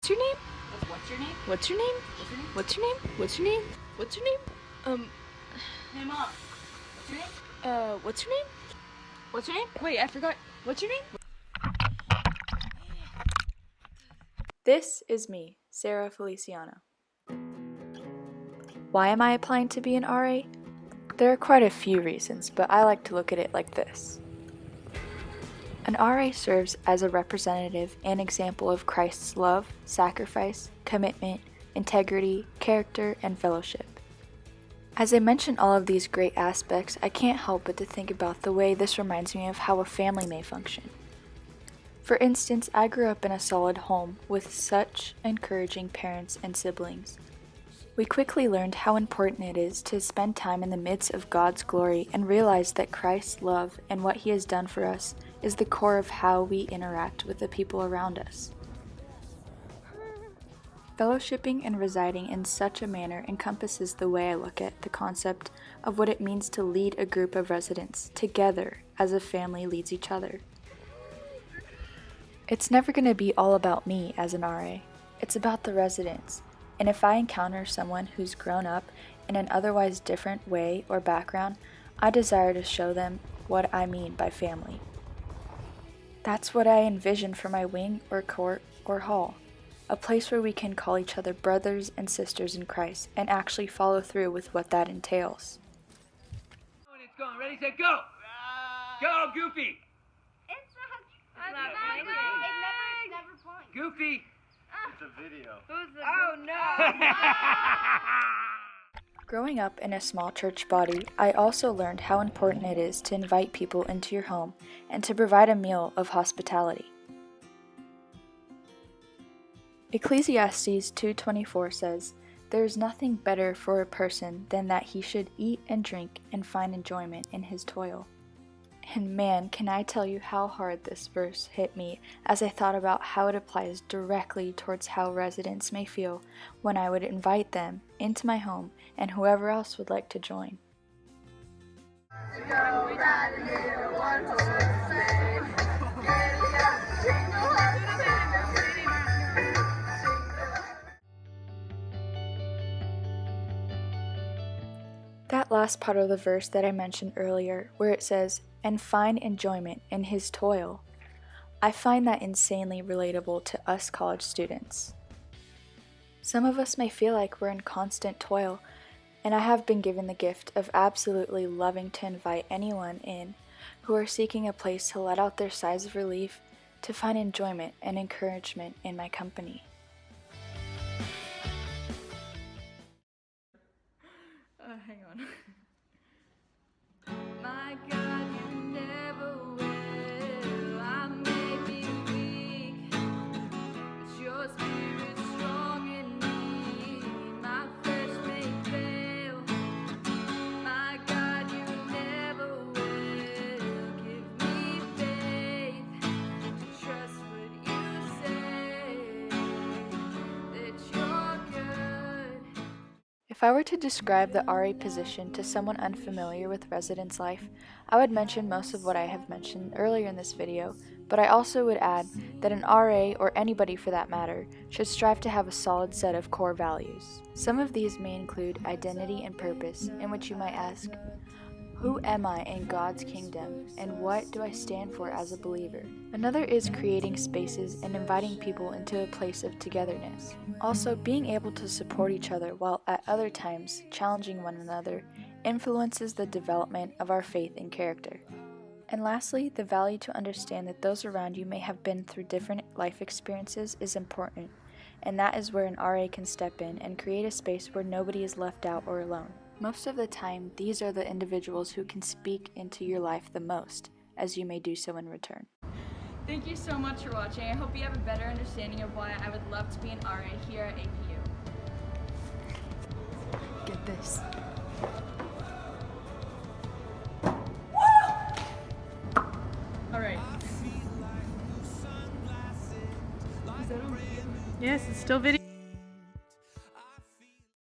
What's your name? What's your name? What's your name? What's your name? What's your name? What's your name? What's your name? Hey, Mom. What's your name? What's your name? What's your name? Wait, I forgot. What's your name? This is me, Sara Feliciano. Why am I applying to be an RA? There are quite a few reasons, but I like to look at it like this. An RA serves as a representative and example of Christ's love, sacrifice, commitment, integrity, character, and fellowship. As I mention all of these great aspects, I can't help but to think about the way this reminds me of how a family may function. For instance, I grew up in a solid home with such encouraging parents and siblings. We quickly learned how important it is to spend time in the midst of God's glory and realize that Christ's love and what He has done for us is the core of how we interact with the people around us. Fellowshipping and residing in such a manner encompasses the way I look at the concept of what it means to lead a group of residents together as a family leads each other. It's never going to be all about me as an RA. It's about the residents. And if I encounter someone who's grown up in an otherwise different way or background, I desire to show them what I mean by family. That's what I envision for my wing or court or hall, a place where we can call each other brothers and sisters in Christ and actually follow through with what that entails. It's going. Ready, set, go! Go, Goofy! It never points. Goofy! It's a video. Oh no! Growing up in a small church body, I also learned how important it is to invite people into your home and to provide a meal of hospitality. Ecclesiastes 2:24 says, "There is nothing better for a person than that he should eat and drink and find enjoyment in his toil." And man, can I tell you how hard this verse hit me as I thought about how it applies directly towards how residents may feel when I would invite them into my home and whoever else would like to join. That last part of the verse that I mentioned earlier, where it says, "and find enjoyment in his toil," I find that insanely relatable to us college students. Some of us may feel like we're in constant toil, and I have been given the gift of absolutely loving to invite anyone in who are seeking a place to let out their sighs of relief, to find enjoyment and encouragement in my company. Hang on. My God, you never will. I may be weak, but your spirit's strong in me. My flesh may fail. My God, you never will. Give me faith to trust what you say, that you're good. If I were to describe the RA position to someone unfamiliar with residence life, I would mention most of what I have mentioned earlier in this video, but I also would add that an RA, or anybody for that matter, should strive to have a solid set of core values. Some of these may include identity and purpose, in which you might ask, who am I in God's kingdom, and what do I stand for as a believer? Another is creating spaces and inviting people into a place of togetherness. Also, being able to support each other while at other times challenging one another influences the development of our faith and character. And lastly, the value to understand that those around you may have been through different life experiences is important, and that is where an RA can step in and create a space where nobody is left out or alone. Most of the time, these are the individuals who can speak into your life the most, as you may do so in return. Thank you so much for watching. I hope you have a better understanding of why I would love to be an RA here at APU. Get this. Alright. Is that on? Yes, it's still video.